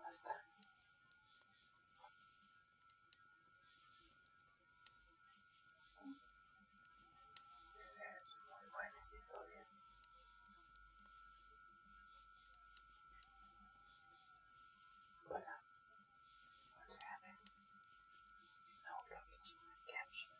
está. Ese es un muy buen episodio. Voilà. What's happening? No coming caption.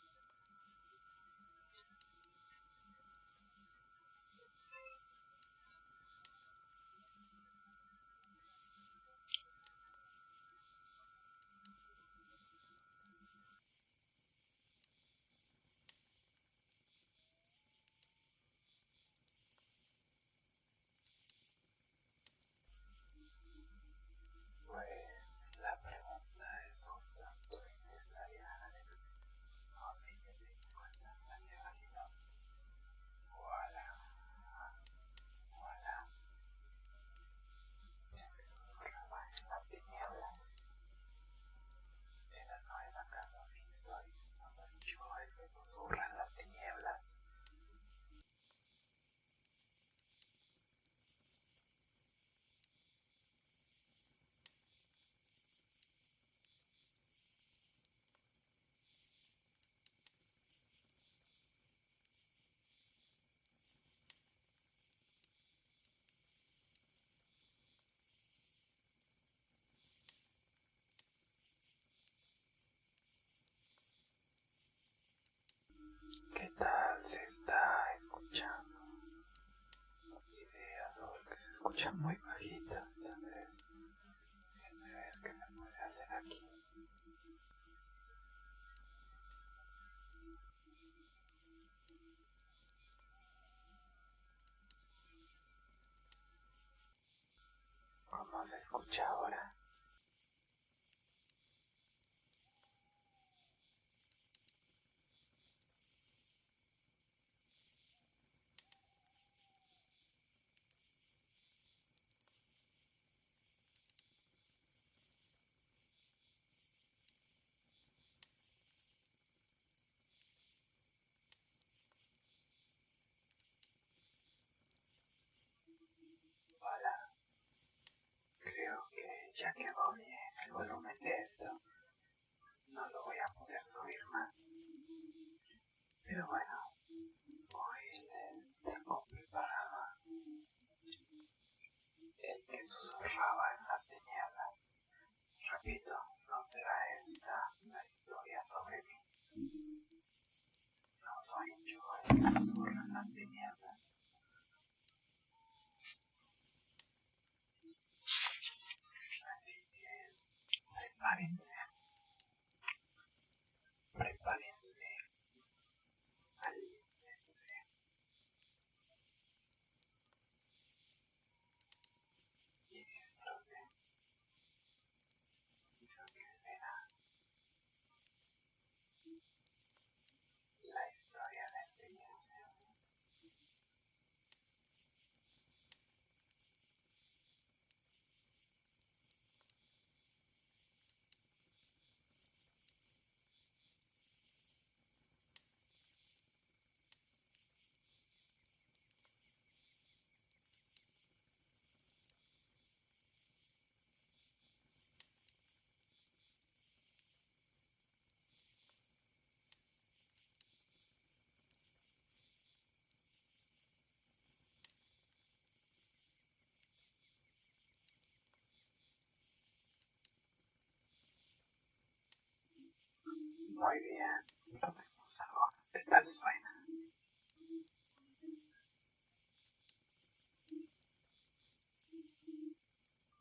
Pues la pregunta es un tanto innecesaria, Alex. No sé si te diste cuenta, la niebla agitó. Voilà. Voilà. Ya que susurraba en las tinieblas. ¿Esa no es acaso mi historia? ¿No soy yo el que susurra en las tinieblas? ¿Qué tal se está escuchando? Dice Azul que se escucha muy bajito, entonces déjenme ver qué se puede hacer aquí. ¿Cómo se escucha ahora? Hola. Creo que ya quedó bien el volumen de esto. No lo voy a poder subir más. Pero bueno, hoy les tengo preparado el que susurraba en las tinieblas. Repito, no será esta la historia sobre mí. No soy yo el que susurra en las tinieblas. Así que prepárense. Prepárense. Alístense. Y disfruten lo que será la historia del día. Muy bien, probemos ahora. ¿Qué tal suena?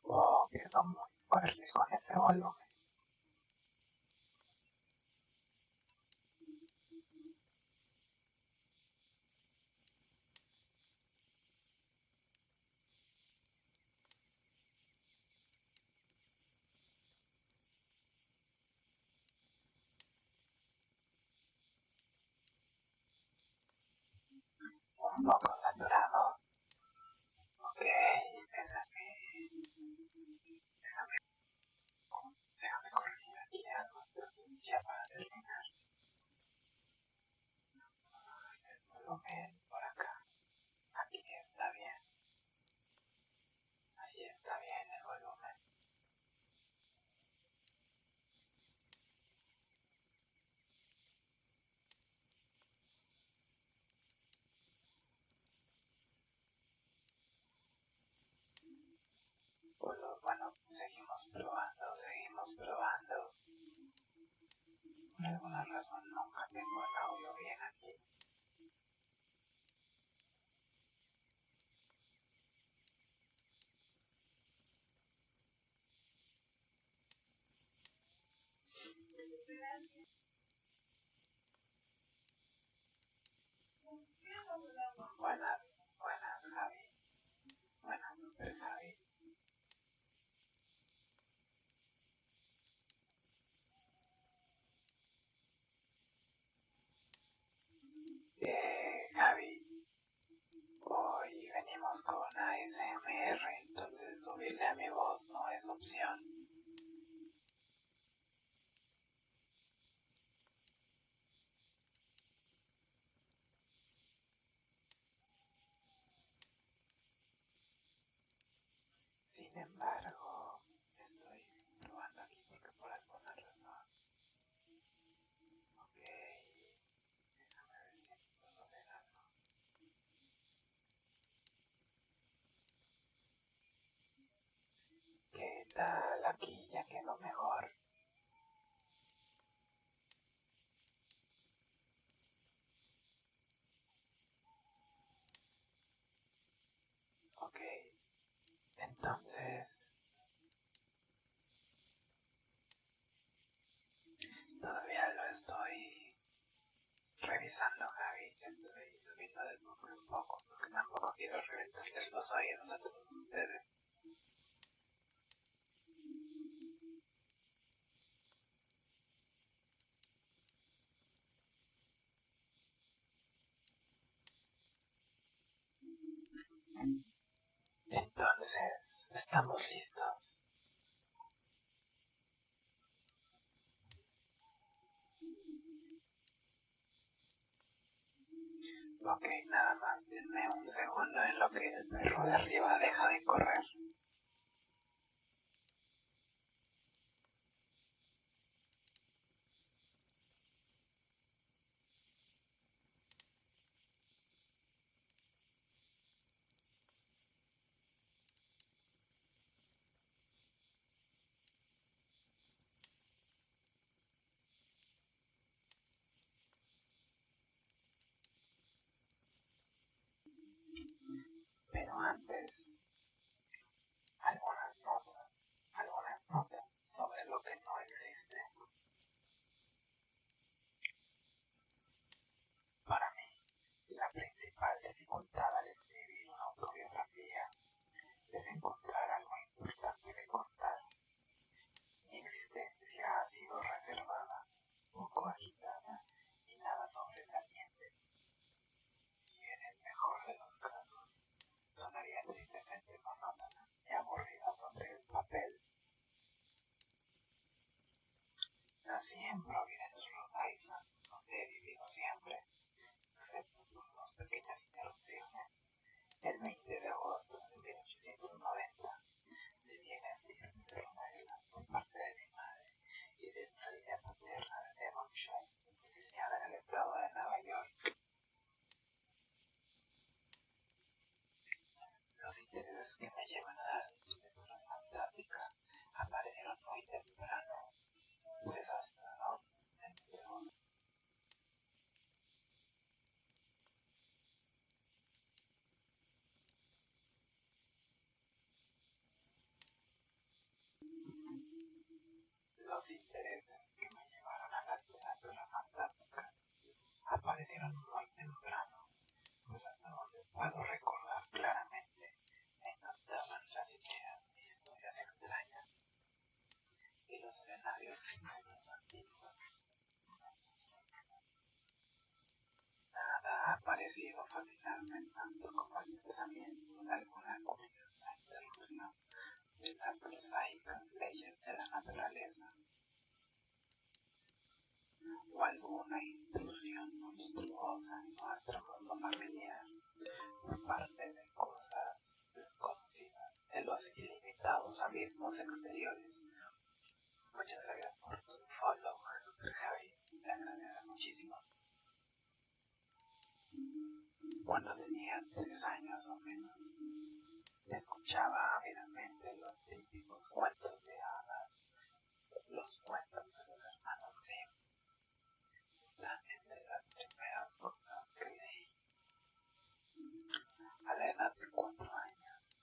Oh, quedó muy fuerte con ese volumen. Un poco saturado. Ok, déjame corregir aquí algo, entonces ya para terminar. Vamos a bajar el volumen por acá. Aquí está bien. Ahí está bien el volumen. Bueno, seguimos probando. Por alguna razón nunca tengo el audio bien aquí. Buenas, Javi. Buenas, super Javi. Javi, hoy venimos con ASMR, entonces subirle a mi voz no es opción. Sin embargo, estoy probando aquí porque por alguna razón. Ok, déjame ver si aquí puedo hacer algo. ¿Qué tal? Aquí ya quedó mejor. Ok, entonces todavía lo estoy revisando, Javi. Estoy subiendo de poco en poco porque tampoco quiero reventarles los oídos a todos ustedes. Entonces, estamos listos. Ok, nada más, denme un segundo en lo que el perro de arriba deja de correr. Pero antes, algunas notas sobre lo que no existe. Para mí, la principal dificultad al escribir una autobiografía es encontrar algo importante que contar. Mi existencia ha sido reservada, poco agitada y nada sobresaliente. Y en el mejor de los casos, sonaría tristemente monótona y aburrida sobre el papel. Nací en Providence, Rhode Island, donde he vivido siempre, excepto por dos pequeñas interrupciones. El 20 de agosto de 1890 debí elegirme de Rhode Island por parte de mi madre y de una línea paterna de Devonshire, domiciliada en el estado de Nueva York. Los intereses que me llevan a la literatura fantástica aparecieron muy temprano, pues hasta donde me quedó. Los intereses que me llevaron a la literatura fantástica aparecieron muy temprano, pues hasta donde puedo recordar claramente me encantaban las ideas e historias extrañas y los escenarios secretos antiguos. Nada ha parecido fascinarme tanto como el pensamiento de alguna curiosa interrupción de las prosaicas leyes de la naturaleza o alguna intrusión monstruosa en nuestro mundo familiar por parte de cosas desconocidas de los ilimitados abismos exteriores. Muchas gracias por tu follow, Super Javi, te agradezco muchísimo. Cuando tenía 3 años o menos, Escuchaba ávidamente los típicos cuentos de hadas, los cuentos de los hermanos Grimm. Están entre las primeras cosas que leí a la edad de 4 años.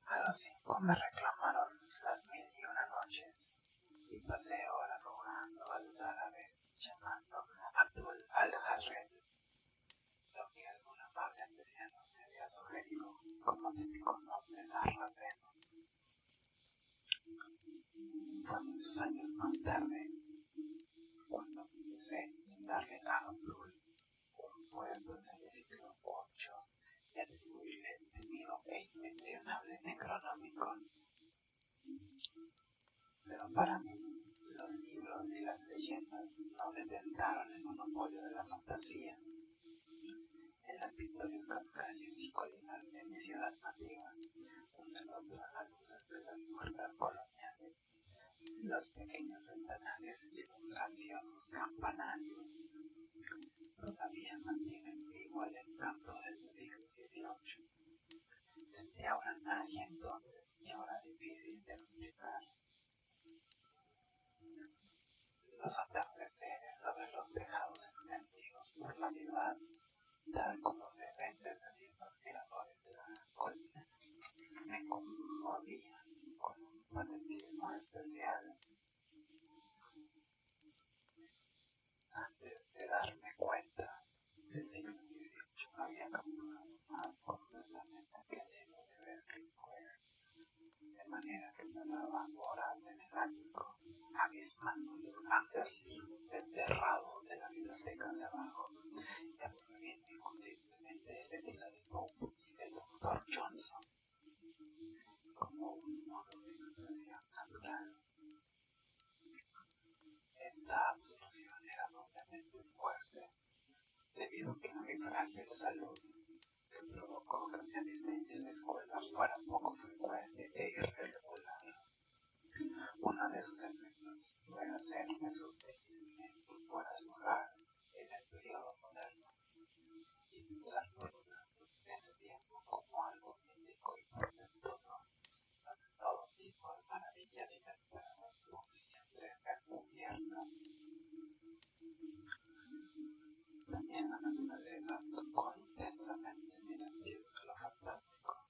A los 5 me reclamaron las 1001 noches y pasé horas jugando a los árabes llamando Abdul al-Harred, lo que algún amable anciano me había sugerido como típico nombre sarraceno. Fue muchos años más tarde cuando empecé a darle a Abdul un puesto en el siglo VIII y atribuirle el temido e inmencionable Necronomicon. Pero para mí, los libros y las leyendas no detentaron el monopolio de la fantasía. En las pintorescas calles y colinas de mi ciudad nativa, donde nos dan las luces de las puertas coloniales, los pequeños ventanales y los graciosos campanarios, todavía mantienen vivo el encanto del siglo XVIII. Sentía una magia entonces y ahora difícil de explicar. Los atardeceres sobre los tejados extendidos por la ciudad, tal como se ven desde ciertos miradores de la colina, me conmovían con un patetismo especial. Antes de darme cuenta, el siglo XVIII había capturado más completamente que el libro de Berkeley Square, de manera que pasaba horas en el ático, abismando los grandes libros desterrados de la biblioteca de abajo y absorbiendo inconscientemente el estilo de Pope y del Dr. Johnson como un modo de expresión natural. Esta absorción era doblemente fuerte, debido a que mi frágil salud, que provocó que mi asistencia a la escuela fuera poco frecuente e irregular. Uno de sus efectos fue hacerme sutilmente fuera de lugar en el periodo moderno y pensar por lo tanto en el tiempo como algo mítico y portentoso, donde todo tipo de maravillas inesperadas podrían ser descubiertas. También la naturaleza tocó intensamente mis sentidos de lo fantástico.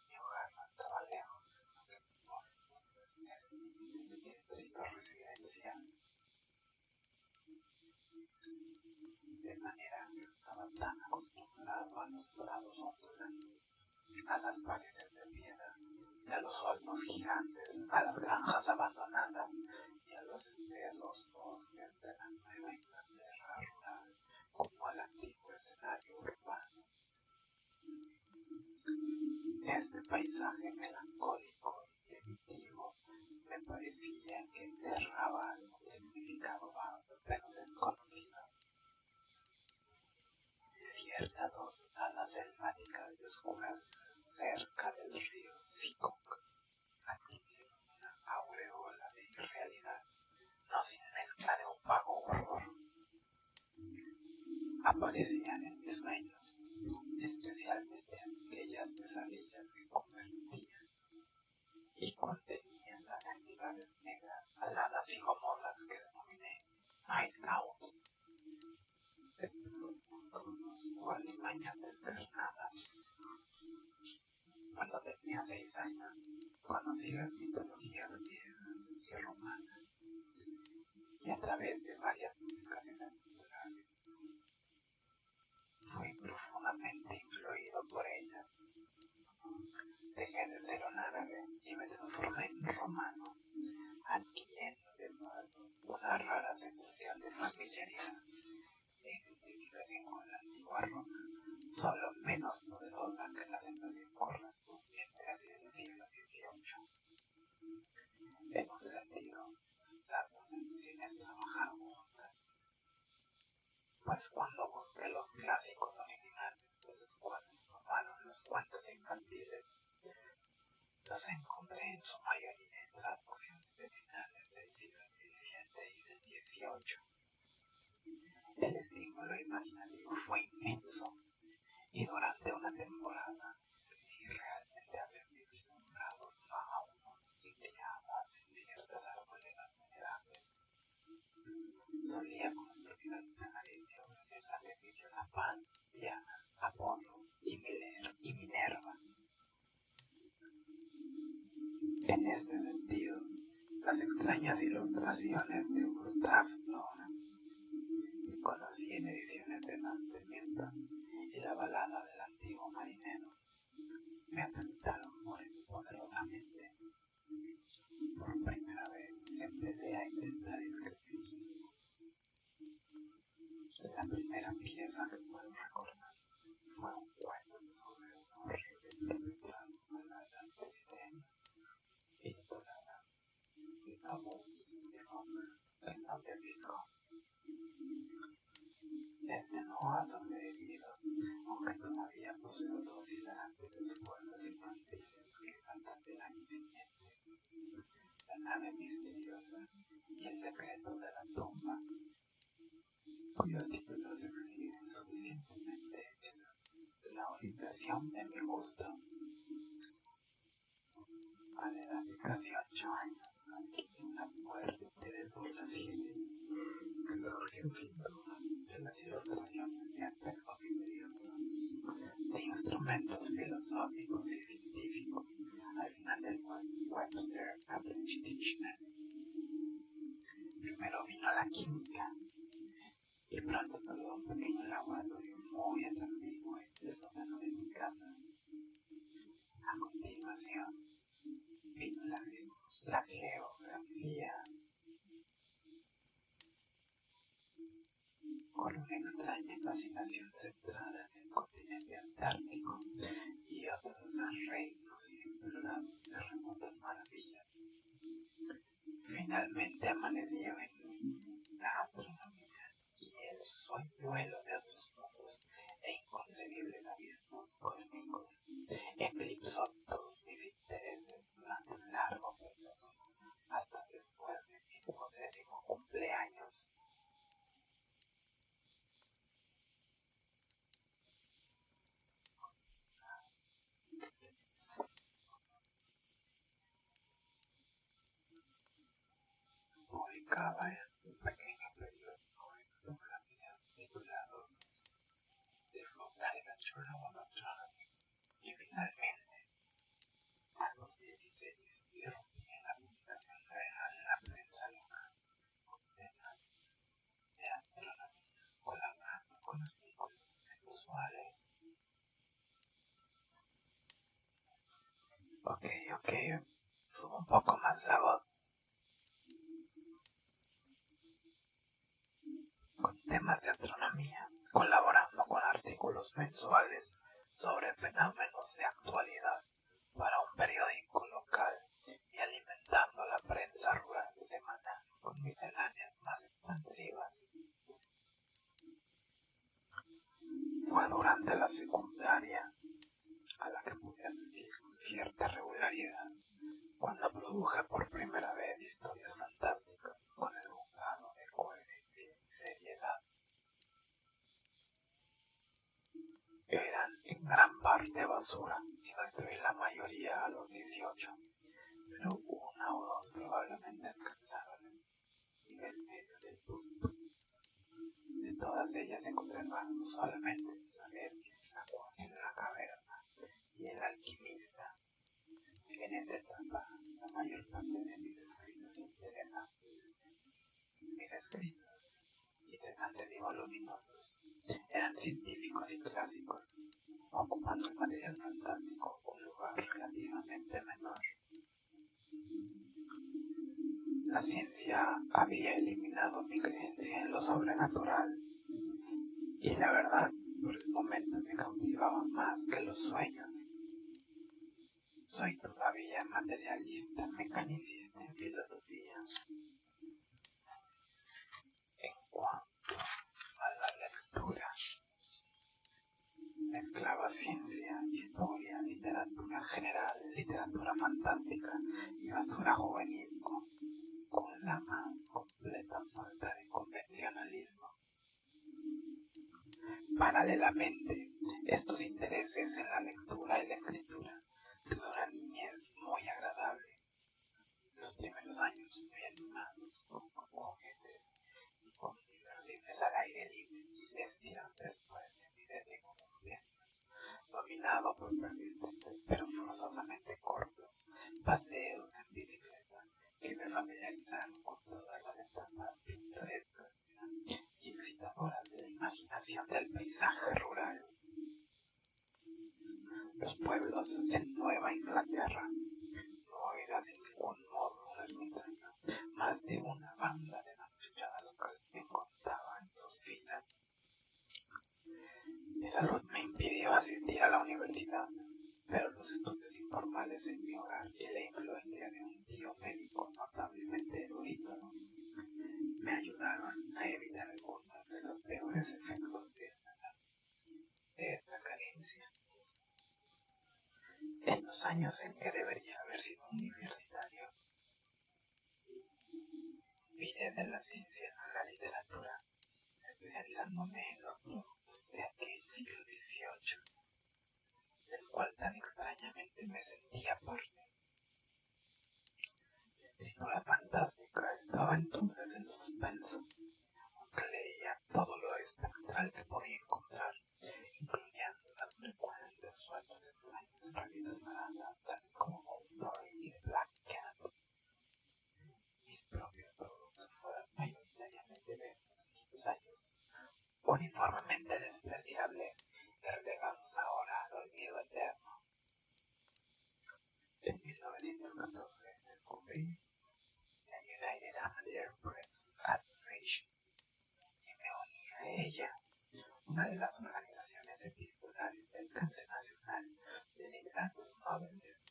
Mi hogar no estaba lejos, sino que por entonces era el límite de mi distrito residencial, de manera que estaba tan acostumbrado a los prados ondulantes, a las paredes de piedra, y a los olmos gigantes, a las granjas abandonadas y a los espesos bosques de la Nueva Inglaterra rural, como al antiguo escenario urbano. Este paisaje melancólico y primitivo me parecía que encerraba algún significado vasto pero desconocido. Ciertas zonas selváticas y oscuras cerca del río Seekonk adquirieron una aureola de irrealidad, no sin mezcla de un vago horror. Aparecían en mis sueños, especialmente aquellas pesadillas que convertían y contenían las entidades negras, aladas y gomosas que denominé Night Owls, espíritus nocturnos o alimañas descarnadas. Cuando tenía 6 años, conocí las mitologías griegas y romanas, y a través de varias publicaciones culturales fui profundamente influido por ellas. Dejé de ser un árabe y me transformé en romano, adquiriendo de paso una rara sensación de familiaridad e identificación con la antigua Roma, solo menos poderosa que la sensación correspondiente hacia el siglo XVIII. En un sentido, las dos sensaciones trabajaron juntas, pues cuando busqué los clásicos originales de los cuales tomaron los cuentos infantiles, los encontré en su mayoría en traducciones de finales del siglo XVII y del XVIII. El estímulo imaginativo fue inmenso, y durante una temporada creí realmente haber vislumbrado faunos y criadas en ciertas arboledas venerables. Solía construir altares y ofrecer sacrificios a Pan, Diana, Apolo y Minerva. En este sentido, las extrañas ilustraciones de Gustave Doré, que conocí en ediciones de Dante Milton, y la balada del antiguo marinero, me afectaron poderosamente. Por primera vez empecé a intentar escribir. La primera pieza que puedo recordar fue un cuento sobre un horrible perpetrado por la edad de 7 años y titulada The Nobles de Roma, el noble Visco. Este no ha sobrevivido, aunque todavía poseo 2 hilarantes esfuerzos infantiles que datan del año siguiente. La nave misteriosa y el secreto de la tumba, cuyos títulos exhiben suficientemente la orientación de mi gusto. A la edad de casi 8 años, adquirí una fuerte interés por las ciencias, que surgió sin duda de las ilustraciones de aspecto misterioso, de instrumentos filosóficos y científicos, al final del Webster Average Dictionary. Primero vino la química, y pronto tuve un pequeño laboratorio muy atractivo en el sótano de mi casa. A continuación vino la geografía, con una extraña fascinación centrada en el continente antártico y otros reinos inexplorados de remotas maravillas. Finalmente amaneció en mí la astronomía y el sueñuelo de otros mundos e inconcebibles abismos cósmicos. Eclipsó todos mis intereses durante un largo periodo, hasta después de mi 10º cumpleaños. Publicaba en un pequeño periódico en fotografía titulado The Rhode Island Journal of Astronomy, y finalmente, a los 16, irrumpí en la publicación real en la prensa local con temas de astronomía, colaborando con artículos mensuales. Ok, subo un poco más la voz. Con temas de astronomía, colaborando con artículos mensuales sobre fenómenos de actualidad para un periódico local y alimentando la prensa rural semanal con misceláneas más expansivas. Fue durante la secundaria, a la que pude asistir con cierta regularidad, cuando produje por primera vez historias fantásticas con algún grado de coherencia y seriedad. Eran en gran parte basura y destruí la mayoría a los 18, pero una o dos probablemente alcanzaron el nivel medio del punto. De todas ellas se conservaron solamente La bestia en la caverna y El alquimista. En esta etapa, la mayor parte de mis escritos interesantes, y voluminosos, eran científicos y clásicos, ocupando el material fantástico un lugar relativamente menor. La ciencia había eliminado mi creencia en lo sobrenatural, y la verdad por el momento me cautivaba más que los sueños. Soy todavía materialista, mecanicista en filosofía. En cuanto a la lectura, mezclaba ciencia, historia, literatura general, literatura fantástica y basura juvenil con la más completa falta de convencionalismo. Paralelamente, estos intereses en la lectura y la escritura, tuve una niñez muy agradable. Los primeros años muy animados, con juguetes y con libros al aire libre y destino después de mi décimo cumpleaños, dominado por persistentes pero forzosamente cortos paseos en bicicleta que me familiarizaron con todas las etapas pintorescas y excitadoras de la imaginación del paisaje rural. Los pueblos en Nueva Inglaterra no eran de ningún modo un ermitaño. Más de una banda de la muchachada local me contaba en sus filas. Mi salud me impidió asistir a la universidad, pero los estudios informales en mi hogar y la influencia de un tío médico notablemente erudito me ayudaron a evitar algunos de los peores efectos de esta carencia. En los años en que debería haber sido universitario, viré de la ciencia a la literatura, especializándome en los productos de aquel siglo XVIII, del cual tan extrañamente me sentía parte. La escritura fantástica estaba entonces en suspenso, aunque leía todo lo espectral que podía encontrar, incluyendo las frecuentes sueltos extraños en revistas baratas, tales como Old Story y The Black Cat. Mis propios productos fueron mayoritariamente versos y ensayos, uniformemente despreciables y relegados ahora al olvido eterno. En 1914 descubrí la United Amateur Press Association y me uní a ella, una de las organizaciones epistolares del alcance nacional de literatos nobles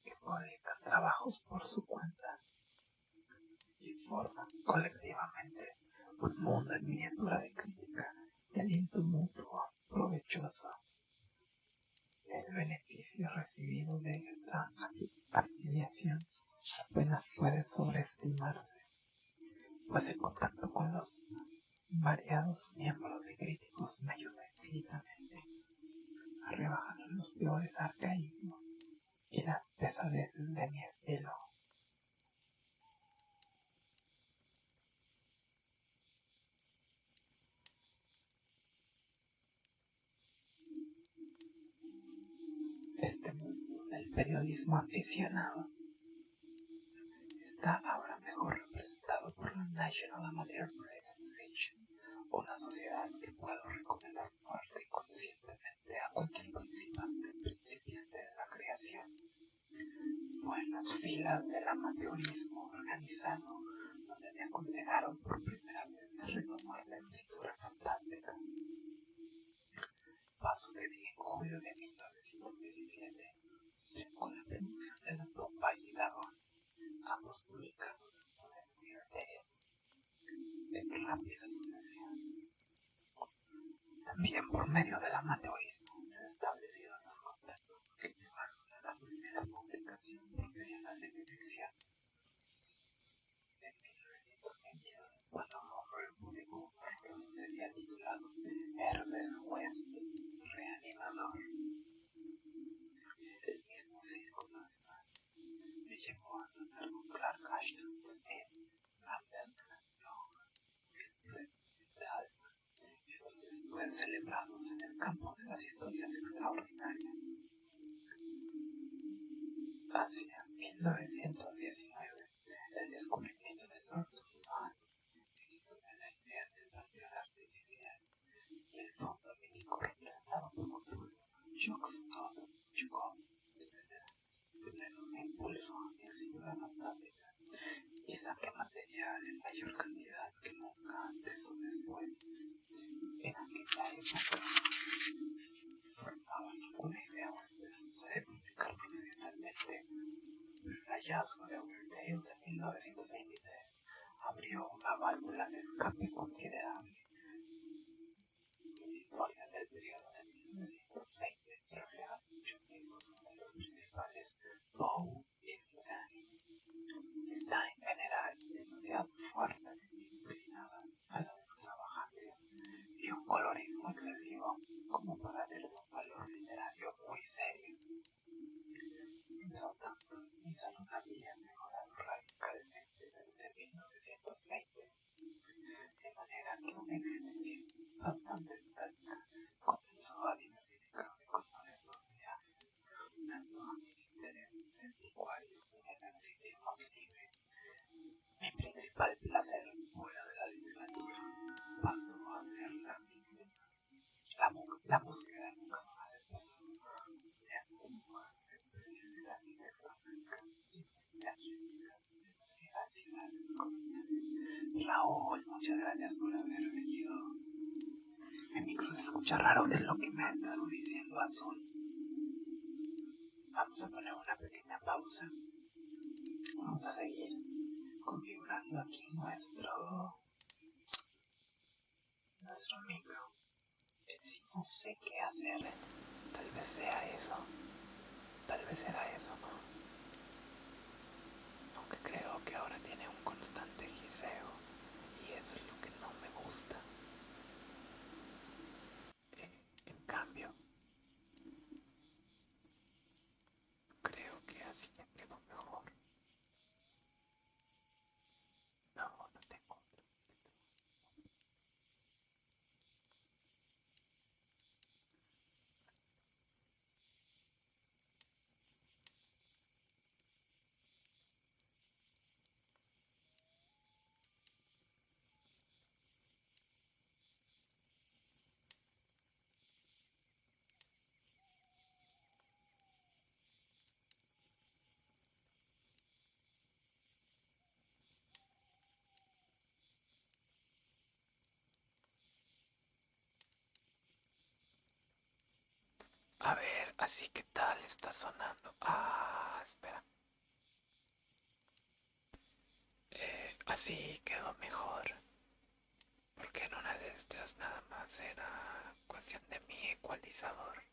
que publican trabajos por su cuenta y forman colectivamente un mundo en miniatura de crítica y aliento mutuo provechoso. El beneficio recibido de esta afiliación apenas puede sobreestimarse, pues el contacto con los variados miembros y críticos me ayuda infinitamente a rebajar los peores arcaísmos y las pesadeces de mi estilo. Este mundo del periodismo aficionado está ahora mejor representado por la National Amateur Press Association, una sociedad que puedo recomendar fuerte y conscientemente a cualquier principiante de la creación. Fue en las filas del amateurismo organizado donde me aconsejaron por primera vez retomar la escritura fantástica, paso que di en julio de 1917 con la producción de La tumba y Dagon, ambos publicados después de Weird Tales, en rápida sucesión. También por medio del amateurismo se establecieron los contactos que llevaron a la primera publicación profesional de mi ficción. En 1922, cuando Homer publicó un horroroso serial titulado Herbert West, Reanimador. El mismo círculo, además, me llevó a tratar con Clark Ashton Smith, Randall Young, Red Dalton y otros después celebrados en el campo de las historias extraordinarias. Hacia 1919, el descubrimiento de Norton Sands me quitó de la idea del panteón artificial y el fondo mítico representado por Cthulhu, Yog-Sothoth, Chukot, etc. tuvieron un impulso a mi escritura fantástica y saqué material en mayor cantidad que nunca antes o después. En aquella época formaba ninguna idea o esperanza de publicar profesionalmente, pero el hallazgo de Weird Tales en 1923 abrió una válvula de escape considerable. Mis historias del periodo de 1920 reflejan muchos mismos modelos principales, Poe y Dunsany. Está en general demasiado fuertemente inclinadas a las extravagancias y un colorismo excesivo, como para hacer de un valor literario muy serio. Mientras tanto, mi salud había mejorado radicalmente desde 1920, de manera que una existencia bastante estática comenzó a diversificarse con modestos viajes, dando a mis intereses anticuarios un ejercicio más libre. Mi principal placer fuera de la literatura pasó a ser la búsqueda educadora del pasado, de antiguas expresiones arquitectónicas y paisajísticas de las viejas ciudades coloniales. Raúl, muchas gracias por haber venido. Mi micro se escucha raro, es lo que me ha estado diciendo Azul. Vamos a poner una pequeña pausa. Vamos a seguir configurando aquí nuestro micro. Si no sé qué hacer, tal vez sea eso. Tal vez era eso, ¿no? Aunque creo que ahora tiene un constante giseo y eso es lo que no me gusta. En cambio, creo que así me quedo mejor. No, no tengo. A ver, así que tal está sonando. Espera. Así quedó mejor. Porque en una de estas nada más era cuestión de mi ecualizador.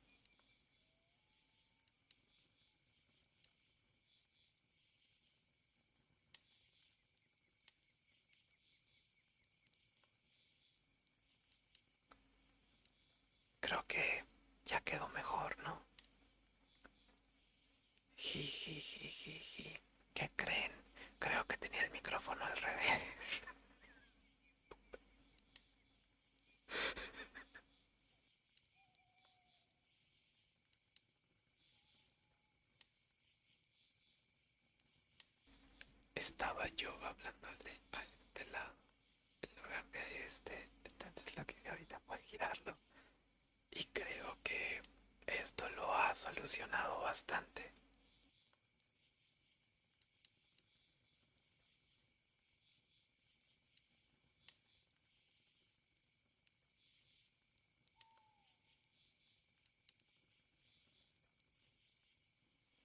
Creo que ya quedó mejor, ¿no? Jijijijiji. ¿Qué creen? Creo que tenía el micrófono al revés. Estaba yo hablándole a este lado en lugar de a este. Entonces lo que hice ahorita fue girarlo. Y creo que esto lo ha solucionado bastante.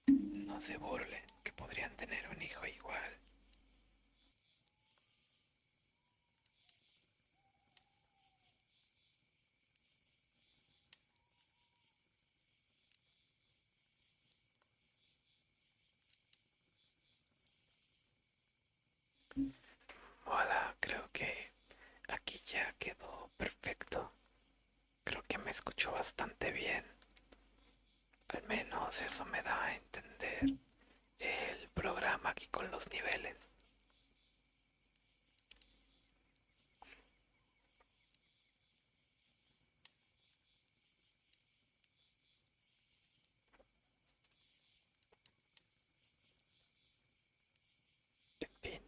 No se burlen, que podrían tener un hijo igual. Hola, creo que aquí ya quedó perfecto. Creo que me escuchó bastante bien. Al menos eso me da a entender el programa aquí con los niveles. En fin,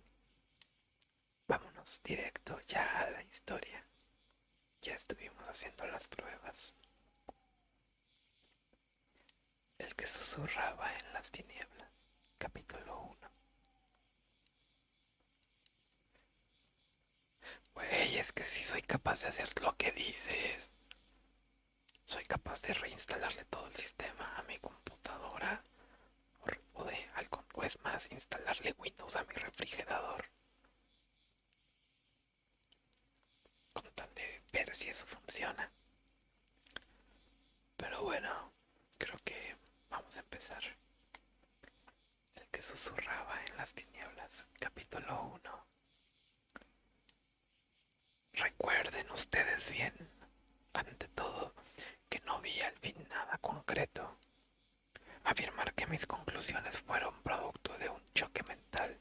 vámonos directo ya a la historia. Ya estuvimos haciendo las pruebas. El que susurraba en las tinieblas, capítulo 1. Güey, es que sí soy capaz de hacer lo que dices. Soy capaz de reinstalarle todo el sistema a mi computadora. O es más, instalarle Windows a mi refrigerador. Con tal de ver si eso funciona. Pero bueno, creo que vamos a empezar. El que susurraba en las tinieblas, capítulo 1. Recuerden ustedes bien, ante todo, que no vi al fin nada concreto. Afirmar que mis conclusiones fueron producto de un choque mental.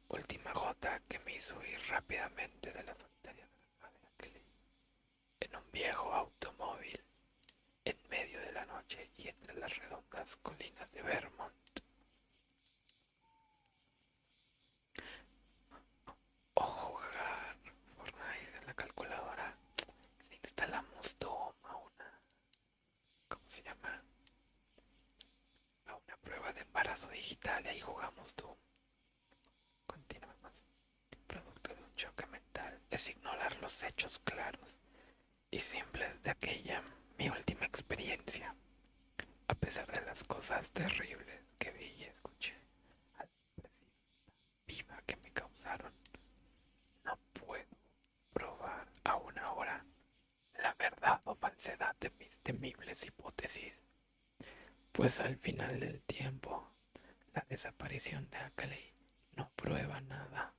Última gota que me hizo huir rápidamente de la solitaria granja de Ackley, en un viejo automóvil, en medio de la noche y entre las redondas colinas de Vermont. O jugar Fortnite en la calculadora. Le instalamos Doom a una, ¿cómo se llama? A una prueba de embarazo digital y ahí jugamos Doom. Continuamos. Producto de un choque mental es ignorar los hechos claros y simples de aquella mi última experiencia. A pesar de las cosas terribles que vi y escuché, a la impresión viva que me causaron, no puedo probar aún ahora la verdad o falsedad de mis temibles hipótesis, pues al final del tiempo, la desaparición de Ackley no prueba nada.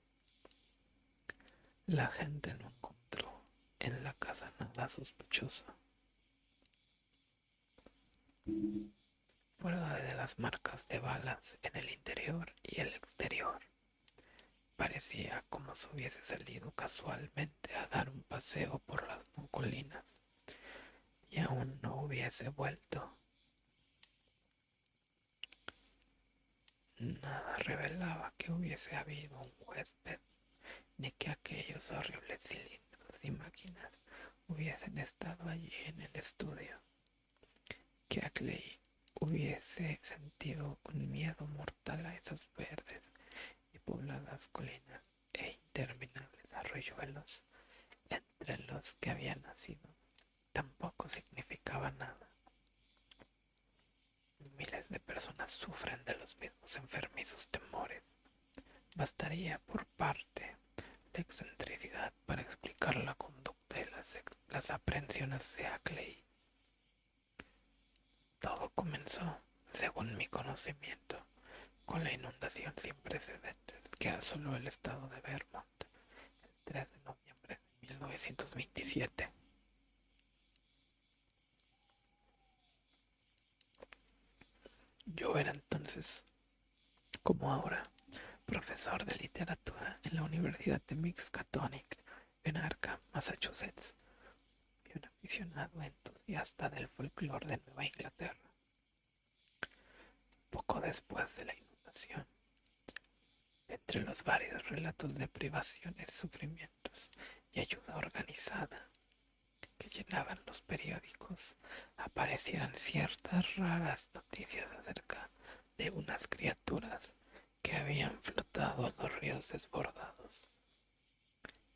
La gente no encontró en la casa nada sospechoso, fuera de las marcas de balas en el interior y el exterior. Parecía como si hubiese salido casualmente a dar un paseo por las colinas y aún no hubiese vuelto. Nada revelaba que hubiese habido un huésped, ni que aquellos horribles cilindros y máquinas hubiesen estado allí en el estudio, que Ackley hubiese sentido un miedo mortal a esas verdes y pobladas colinas e interminables arroyuelos entre los que había nacido. Tampoco significaba nada. Miles de personas sufren de los mismos enfermizos temores. Bastaría por parte la excentricidad para explicar la conducta y las aprehensiones de Ackley. Todo comenzó, según mi conocimiento, con la inundación sin precedentes que asoló el estado de Vermont el 3 de noviembre de 1927. Yo era entonces, como ahora, profesor de literatura en la Universidad de Miskatonic, en Arkham, Massachusetts, y un aficionado entusiasta del folclore de Nueva Inglaterra. Poco después de la inundación, entre los varios relatos de privaciones, sufrimientos y ayuda organizada que llenaban los periódicos, aparecieran ciertas raras noticias acerca de unas criaturas que habían flotado en los ríos desbordados.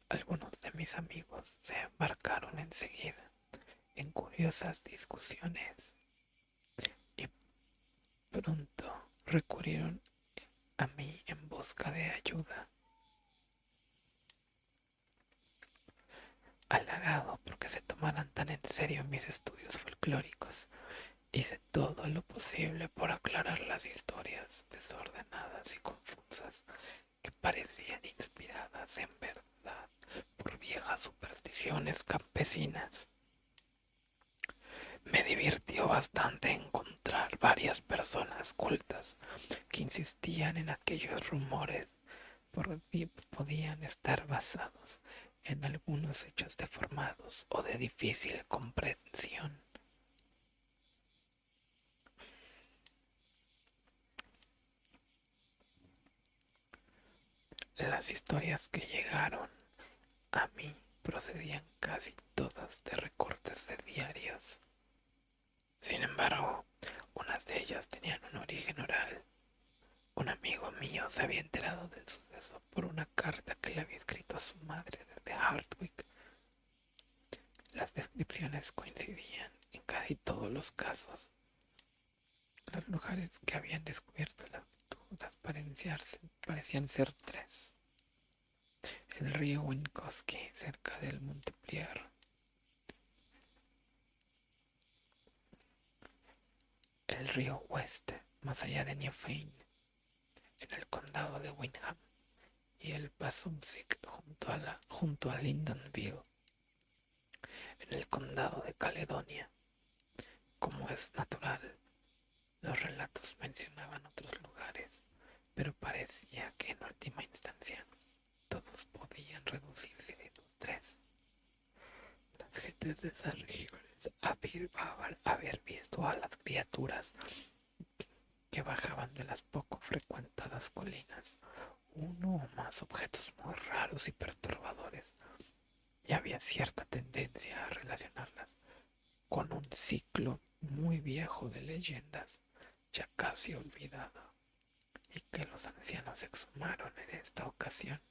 Algunos de mis amigos se embarcaron enseguida en curiosas discusiones y pronto recurrieron a mí en busca de ayuda. Halagado porque se tomaran tan en serio mis estudios folclóricos, hice todo lo posible por aclarar las historias desordenadas y confusas que parecían inspiradas en verdad por viejas supersticiones campesinas. Me divirtió bastante encontrar varias personas cultas que insistían en aquellos rumores porque podían estar basados en algunos hechos deformados o de difícil comprensión. Las historias que llegaron a mí procedían casi todas de recortes de diarios. Sin embargo, unas de ellas tenían un origen oral. Un amigo mío se había enterado del suceso por una carta que le había escrito a su madre desde Hardwick. Las descripciones coincidían en casi todos los casos. Los lugares que habían descubierto las dudas parecían ser tres: el río Winooski cerca del Montpelier, el río West más allá de Newfane, en el condado de Windham, y el Passumpsic junto a Lyndonville, en el condado de Caledonia. Como es natural, los relatos mencionaban otros lugares, pero parecía que en última instancia todos podían reducirse a estos tres. Las gentes de esas regiones afirmaban haber visto a las criaturas que bajaban de las poco frecuentadas colinas, uno o más objetos muy raros y perturbadores, y había cierta tendencia a relacionarlas con un ciclo muy viejo de leyendas, ya casi olvidado, y que los ancianos exhumaron en esta ocasión.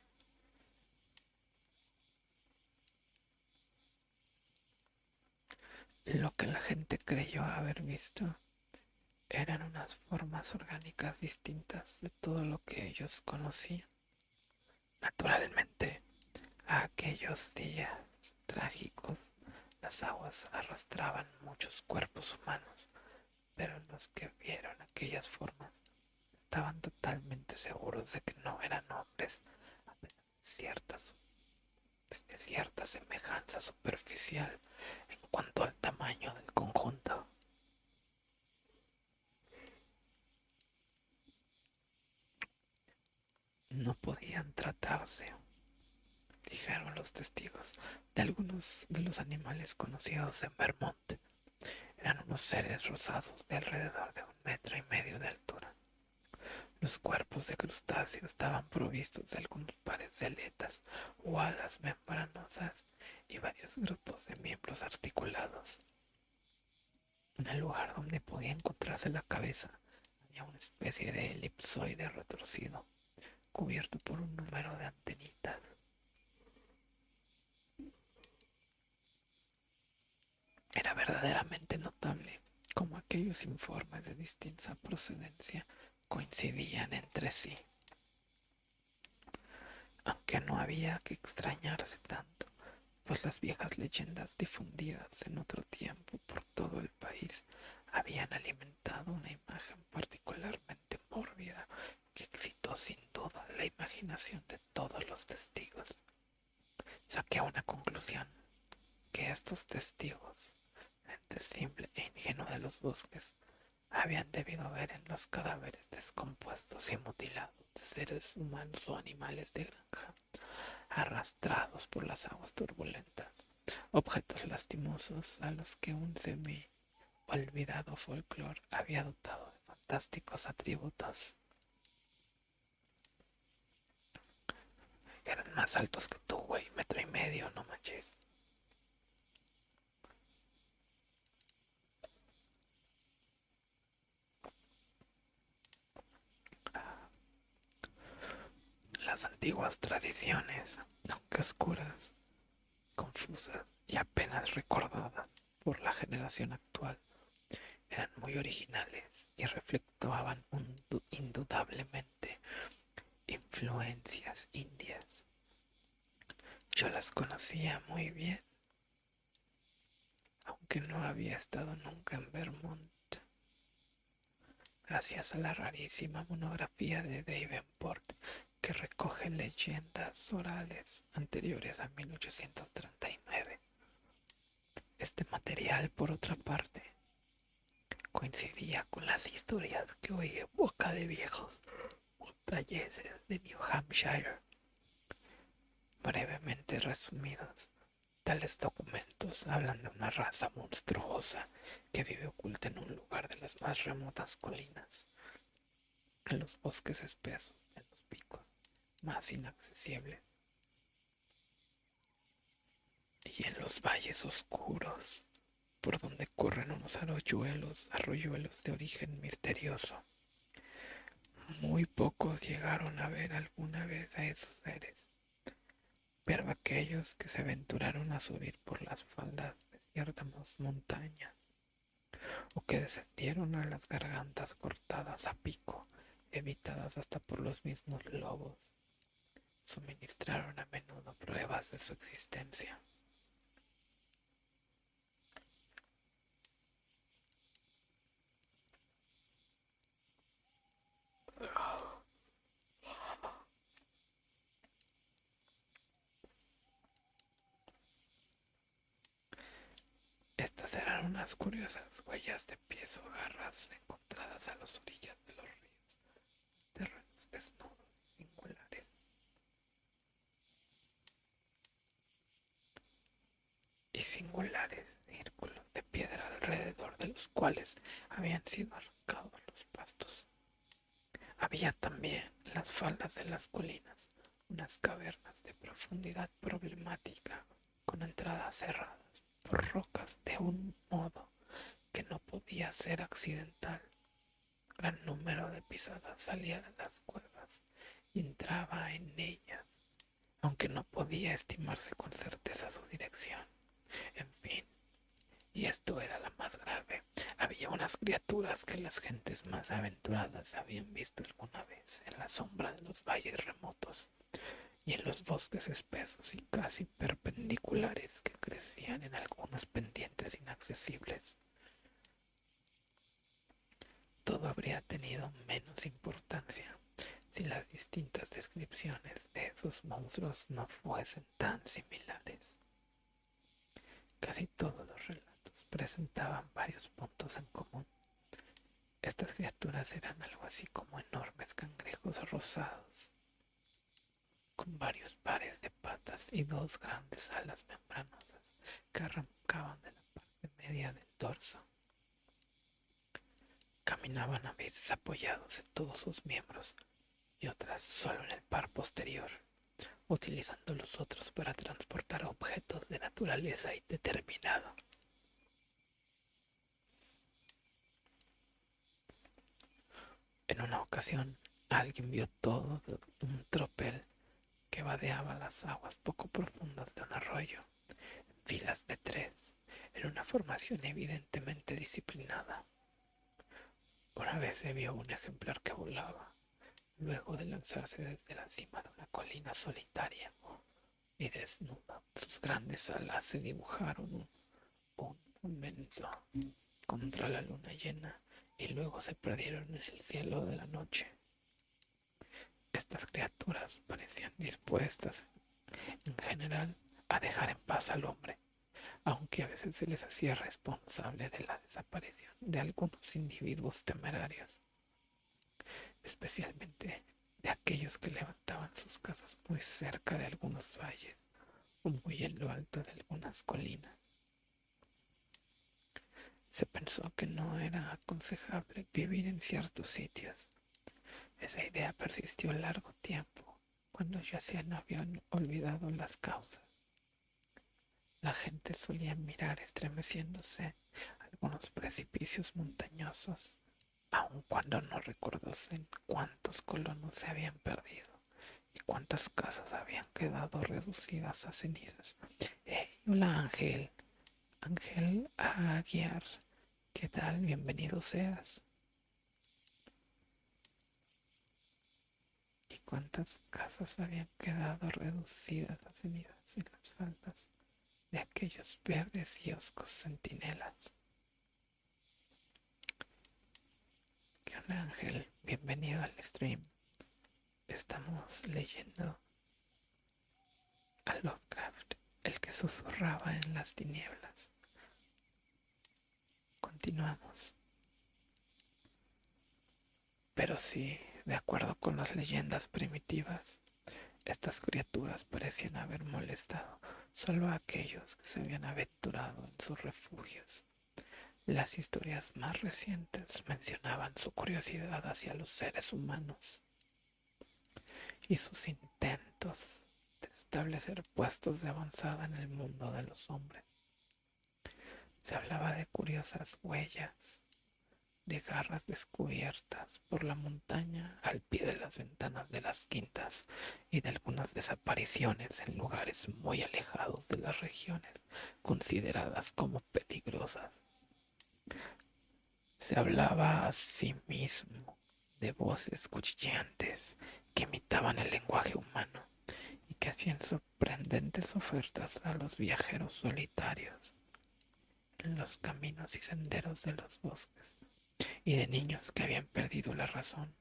Lo que la gente creyó haber visto eran unas formas orgánicas distintas de todo lo que ellos conocían. Naturalmente, a aquellos días trágicos, las aguas arrastraban muchos cuerpos humanos, pero los que vieron aquellas formas estaban totalmente seguros de que no eran hombres, apenas de cierta semejanza superficial en cuanto al tamaño del conjunto. No podían tratarse, dijeron los testigos, de algunos de los animales conocidos en Vermont. Eran unos seres rosados de alrededor de 1,5 metros de altura. Los cuerpos de crustáceos estaban provistos de algunos pares de aletas o alas membranosas y varios grupos de miembros articulados. En el lugar donde podía encontrarse la cabeza había una especie de elipsoide retorcido, cubierto por un número de antenitas. Era verdaderamente notable cómo aquellos informes de distinta procedencia coincidían entre sí. Aunque no había que extrañarse tanto, pues las viejas leyendas difundidas en otro tiempo por todo el país habían alimentado una imagen particularmente mórbida que excitó sin duda la imaginación de todos los testigos. Saqué una conclusión, que estos testigos, gente simple e ingenua de los bosques, habían debido ver en los cadáveres descompuestos y mutilados de seres humanos o animales de granja, arrastrados por las aguas turbulentas, objetos lastimosos a los que un semi-olvidado folclore había dotado de fantásticos atributos. Eran más altos que tú, güey, 1,5 metros, no manches. Las antiguas tradiciones, aunque oscuras, confusas y apenas recordadas por la generación actual, eran muy originales y reflectaban indudablemente influencias indias. Yo las conocía muy bien, aunque no había estado nunca en Vermont. Gracias a la rarísima monografía de Davenport que recoge leyendas orales anteriores a 1839. Este material, por otra parte, coincidía con las historias que oí en boca de viejos montañeses de New Hampshire. Brevemente resumidos, tales documentos hablan de una raza monstruosa que vive oculta en un lugar de las más remotas colinas, en los bosques espesos, en los picos más inaccesibles y en los valles oscuros, por donde corren unos arroyuelos de origen misterioso. Muy pocos llegaron a ver alguna vez a esos seres, pero aquellos que se aventuraron a subir por las faldas de ciertas montañas o que descendieron a las gargantas cortadas a pico, evitadas hasta por los mismos lobos, suministraron a menudo pruebas de su existencia. eran unas curiosas huellas de pies o garras encontradas a las orillas de los ríos, terrenos desnudos, singulares. Y singulares círculos de piedra alrededor de los cuales habían sido arrancados los pastos. Había también en las faldas de las colinas unas cavernas de profundidad problemática con entradas cerradas por rocas de un modo que no podía ser accidental. Gran número de pisadas salía de las cuevas y entraba en ellas, aunque no podía estimarse con certeza su dirección. En fin, y esto era la más grave, había unas criaturas que las gentes más aventuradas habían visto alguna vez en la sombra de los valles remotos y en los bosques espesos y casi perpendiculares que crecían en algunos pendientes inaccesibles. Todo habría tenido menos importancia si las distintas descripciones de esos monstruos no fuesen tan similares. Casi todos los relatos presentaban varios puntos en común. Estas criaturas eran algo así como enormes cangrejos rosados, con varios pares de patas y dos grandes alas membranosas que arrancaban de la parte media del dorso. Caminaban a veces apoyados en todos sus miembros y otras solo en el par posterior, utilizando los otros para transportar objetos de naturaleza indeterminada. En una ocasión, alguien vio todo un tropel que vadeaba las aguas poco profundas de un arroyo, en filas de tres, en una formación evidentemente disciplinada. Una vez se vio un ejemplar que volaba, luego de lanzarse desde la cima de una colina solitaria y desnuda. Sus grandes alas se dibujaron un momento contra la luna llena y luego se perdieron en el cielo de la noche. Estas criaturas parecían dispuestas, en general, a dejar en paz al hombre, aunque a veces se les hacía responsable de la desaparición de algunos individuos temerarios, especialmente de aquellos que levantaban sus casas muy cerca de algunos valles o muy en lo alto de algunas colinas. Se pensó que no era aconsejable vivir en ciertos sitios. Esa idea persistió largo tiempo, cuando ya se habían olvidado las causas. La gente solía mirar estremeciéndose algunos precipicios montañosos, aun cuando no recordasen cuántos colonos se habían perdido y cuántas casas habían quedado reducidas a cenizas. ¡Hey, hola Ángel! Ángel Aguiar, ¿qué tal? Bienvenido seas. ¿Y cuántas casas habían quedado reducidas a cenizas en las faldas de aquellos verdes y oscos centinelas? ¿Qué onda, Ángel? Bienvenido al stream. Estamos leyendo a Lovecraft, el que susurraba en las tinieblas. Continuamos. Pero sí, de acuerdo con las leyendas primitivas, estas criaturas parecían haber molestado solo a aquellos que se habían aventurado en sus refugios. Las historias más recientes mencionaban su curiosidad hacia los seres humanos y sus intentos de establecer puestos de avanzada en el mundo de los hombres. Se hablaba de curiosas huellas, de garras descubiertas por la montaña al pie de las ventanas de las quintas y de algunas desapariciones en lugares muy alejados de las regiones consideradas como peligrosas. Se hablaba asimismo de voces cuchillantes que imitaban el lenguaje humano y que hacían sorprendentes ofertas a los viajeros solitarios en los caminos y senderos de los bosques, y de niños que habían perdido la razón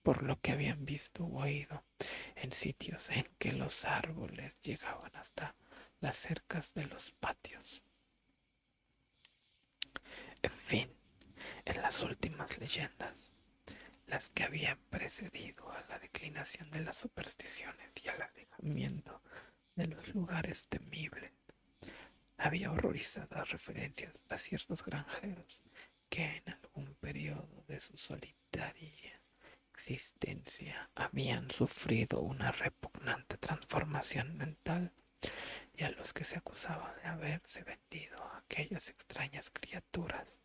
por lo que habían visto o oído en sitios en que los árboles llegaban hasta las cercas de los patios. En fin, en las últimas leyendas, las que habían precedido a la declinación de las supersticiones y al alejamiento de los lugares temibles, había horrorizadas referencias a ciertos granjeros que en algún periodo de su solitaria existencia habían sufrido una repugnante transformación mental y a los que se acusaba de haberse vendido a aquellas extrañas criaturas.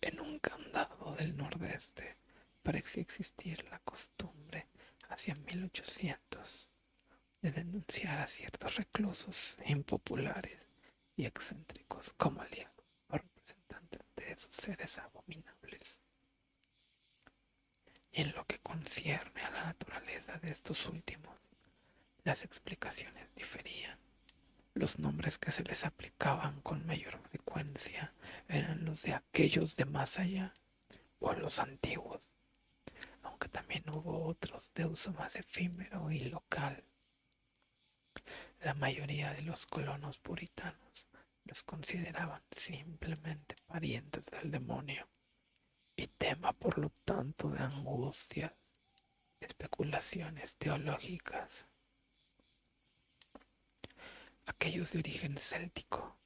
En un candado del nordeste parecía existir la costumbre hacia 1800 de denunciar a ciertos reclusos impopulares y excéntricos como aliados o representantes de esos seres abominables. Y en lo que concierne a la naturaleza de estos últimos, las explicaciones diferían. Los nombres que se les aplicaban con mayor frecuencia eran los de aquellos de más allá o los antiguos, aunque también hubo otros de uso más efímero y local. La mayoría de los colonos puritanos los consideraban simplemente parientes del demonio y tema por lo tanto de angustias, especulaciones teológicas. Aquellos de origen céltico,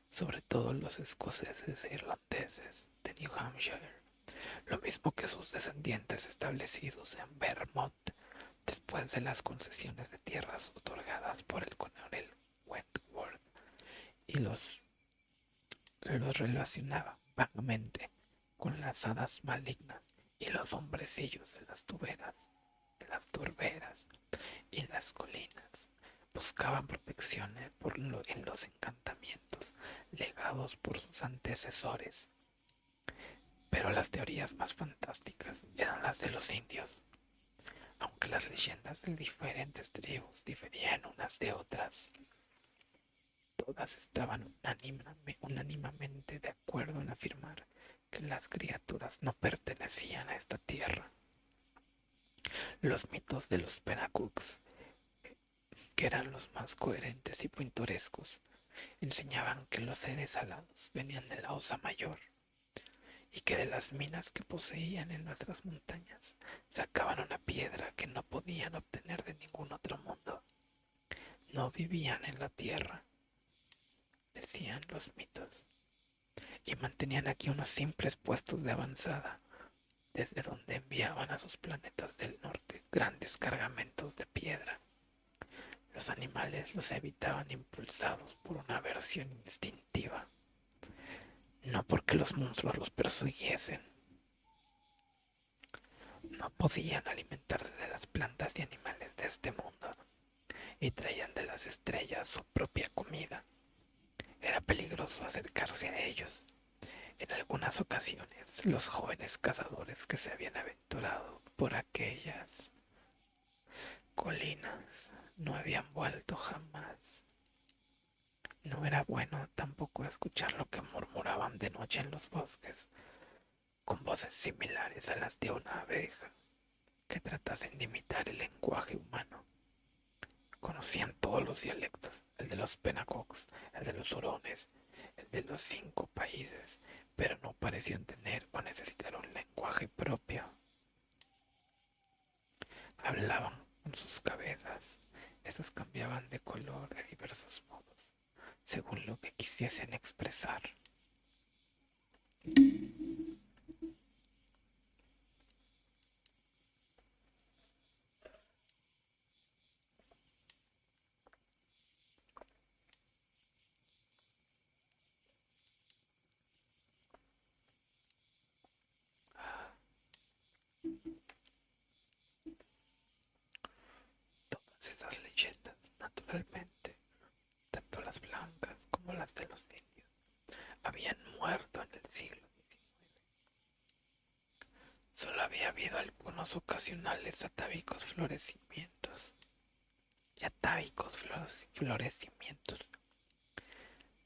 sobre todo los escoceses e irlandeses de New Hampshire, lo mismo que sus descendientes establecidos en Vermont después de las concesiones de tierras otorgadas por el coronel Wentworth, y los relacionaba vagamente con las hadas malignas y los hombrecillos de las turberas y las colinas. Buscaban protección en los encantamientos legados por sus antecesores. Pero las teorías más fantásticas eran las de los indios, aunque las leyendas de diferentes tribus diferían unas de otras. Todas estaban unánimemente de acuerdo en afirmar que las criaturas no pertenecían a esta tierra. Los mitos de los Penacuks, que eran los más coherentes y pintorescos, enseñaban que los seres alados venían de la Osa Mayor y que de las minas que poseían en nuestras montañas sacaban una piedra que no podían obtener de ningún otro mundo. No vivían en la tierra, decían los mitos, y mantenían aquí unos simples puestos de avanzada, desde donde enviaban a sus planetas del norte grandes cargamentos de piedra. Los animales los evitaban impulsados por una aversión instintiva, no porque los monstruos los persiguiesen. No podían alimentarse de las plantas y animales de este mundo y traían de las estrellas su propia comida. Era peligroso acercarse a ellos. En algunas ocasiones, los jóvenes cazadores que se habían aventurado por aquellas colinas no habían vuelto jamás. No era bueno tampoco escuchar lo que murmuraban de noche en los bosques, con voces similares a las de una abeja, que tratasen de imitar el lenguaje humano. Conocían todos los dialectos, el de los Penacox, el de los Hurones, el de los 5 países, pero no parecían tener o necesitar un lenguaje propio. Hablaban con sus cabezas, esas cambiaban de color de diversos modos, según lo que quisiesen expresar. Todas esas leyendas, naturalmente, tanto las blancas como las de los indios, habían muerto en el siglo XIX. Solo había habido algunos ocasionales florecimientos.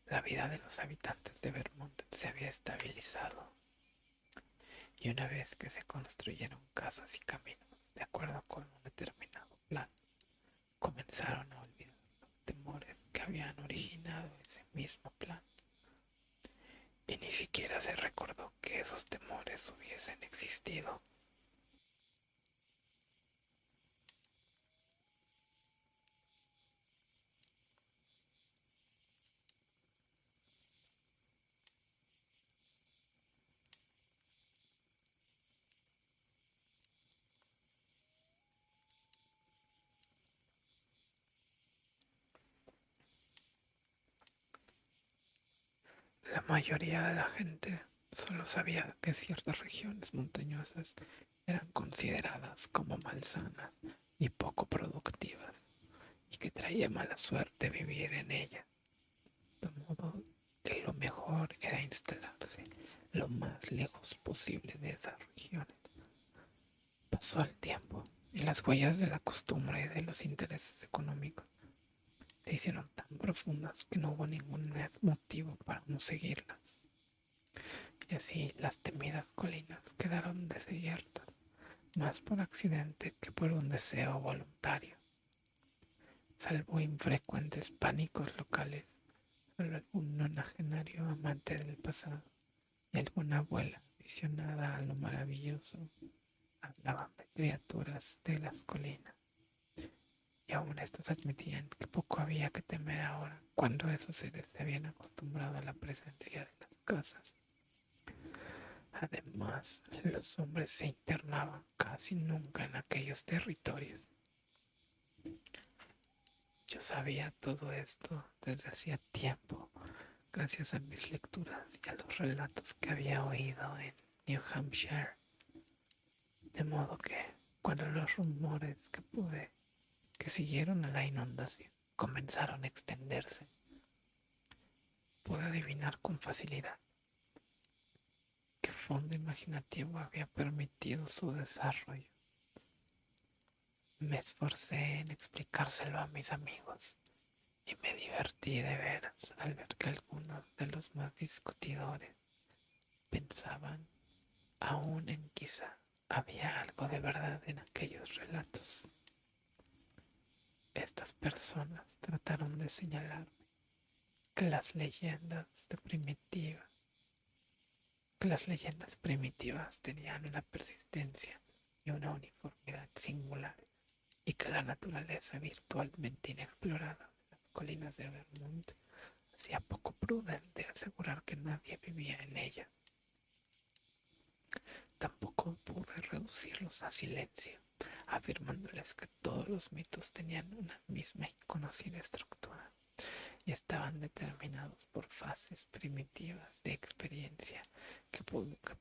La vida de los habitantes de Vermont se había estabilizado, y una vez que se construyeron casas y caminos de acuerdo con un determinado plan, comenzaron a olvidar los temores que habían originado ese mismo plan. Ni siquiera se recordó que esos temores hubiesen existido. La mayoría de la gente solo sabía que ciertas regiones montañosas eran consideradas como malsanas y poco productivas, y que traía mala suerte vivir en ellas, de modo que lo mejor era instalarse lo más lejos posible de esas regiones. Pasó el tiempo y las huellas de la costumbre y de los intereses económicos se hicieron tan profundas que no hubo ningún motivo para no seguirlas. Y así las temidas colinas quedaron desiertas, más por accidente que por un deseo voluntario. Salvo infrecuentes pánicos locales, solo algún nonagenario amante del pasado y alguna abuela aficionada a lo maravilloso hablaban de criaturas de las colinas. Y aún estos admitían que poco había que temer ahora, cuando esos seres se habían acostumbrado a la presencia de las casas. Además, los hombres se internaban casi nunca en aquellos territorios. Yo sabía todo esto desde hacía tiempo, gracias a mis lecturas y a los relatos que había oído en New Hampshire. De modo que, cuando los rumores que siguieron a la inundación comenzaron a extenderse, pude adivinar con facilidad qué fondo imaginativo había permitido su desarrollo. Me esforcé en explicárselo a mis amigos y me divertí de veras al ver que algunos de los más discutidores pensaban aún en quizá había algo de verdad en aquellos relatos. Estas personas trataron de señalarme que las leyendas primitivas tenían una persistencia y una uniformidad singulares, y que la naturaleza virtualmente inexplorada de las colinas de Vermont hacía poco prudente asegurar que nadie vivía en ellas. Tampoco pude reducirlos a silencio, afirmándoles que todos los mitos tenían una misma y conocida estructura y estaban determinados por fases primitivas de experiencia que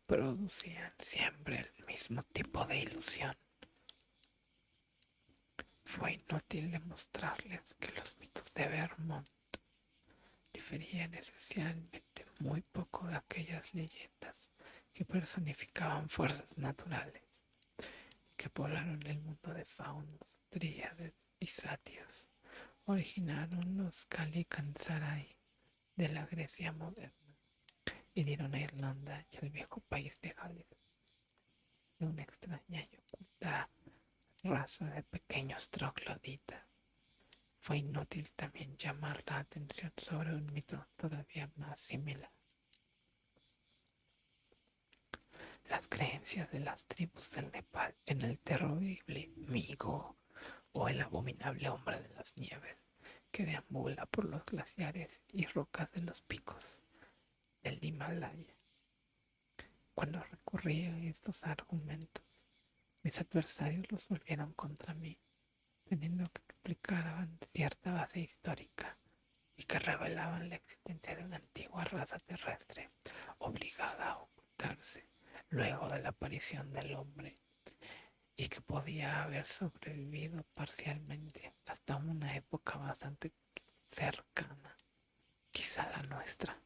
producían siempre el mismo tipo de ilusión. Fue inútil demostrarles que los mitos de Vermont diferían esencialmente muy poco de aquellas leyendas que personificaban fuerzas naturales, que poblaron el mundo de faunos, dríades y sátiros. Originaron los Kalikansarai de la Grecia moderna y dieron a Irlanda y al viejo país de Gales de una extraña y oculta raza de pequeños trogloditas. Fue inútil también llamar la atención sobre un mito todavía más similar. Las creencias de las tribus del Nepal en el terrible Migo o el abominable hombre de las nieves que deambula por los glaciares y rocas de los picos del Himalaya. Cuando recurrí a estos argumentos, mis adversarios los volvieron contra mí, teniendo que explicar cierta base histórica y que revelaban la existencia de una antigua raza terrestre obligada a ocultarse luego de la aparición del hombre y que podía haber sobrevivido parcialmente hasta una época bastante cercana, quizá la nuestra.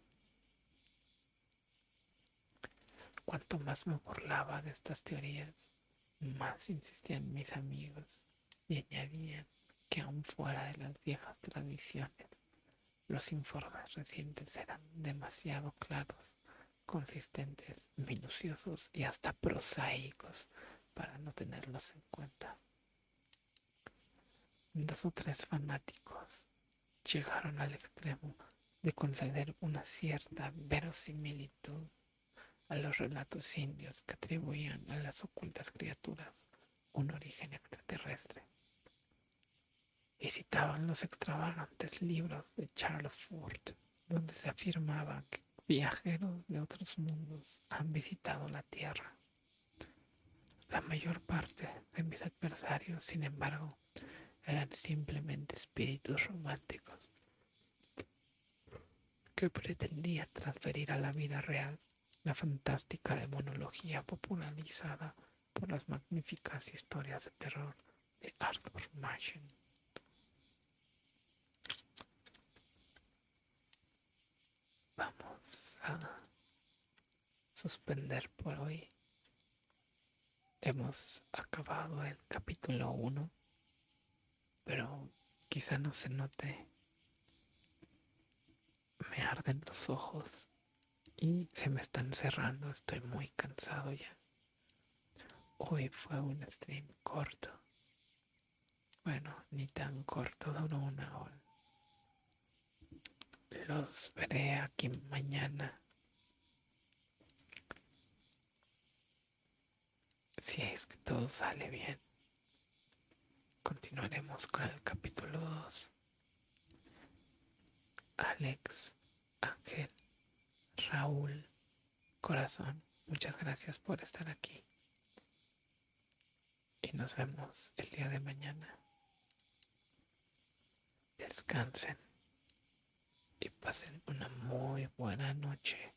Cuanto más me burlaba de estas teorías, más insistían mis amigos y añadían que aun fuera de las viejas tradiciones, los informes recientes eran demasiado claros, consistentes, minuciosos y hasta prosaicos para no tenerlos en cuenta. 2 o 3 fanáticos llegaron al extremo de conceder una cierta verosimilitud a los relatos indios que atribuían a las ocultas criaturas un origen extraterrestre, y citaban los extravagantes libros de Charles Fort, donde se afirmaba que viajeros de otros mundos han visitado la Tierra. La mayor parte de mis adversarios, sin embargo, eran simplemente espíritus románticos que pretendían transferir a la vida real la fantástica demonología popularizada por las magníficas historias de terror de Arthur Machen. Vamos a suspender por hoy. Hemos acabado el capítulo 1, pero quizá no se note. Me arden los ojos y se me están cerrando. Estoy muy cansado ya. Hoy fue un stream corto. Bueno, ni tan corto, duró 1 hora. Los veré aquí mañana. Si es que todo sale bien, continuaremos con el capítulo 2. Alex, Ángel, Raúl, Corazón, muchas gracias por estar aquí. Y nos vemos el día de mañana. Descansen y pasen una muy buena noche.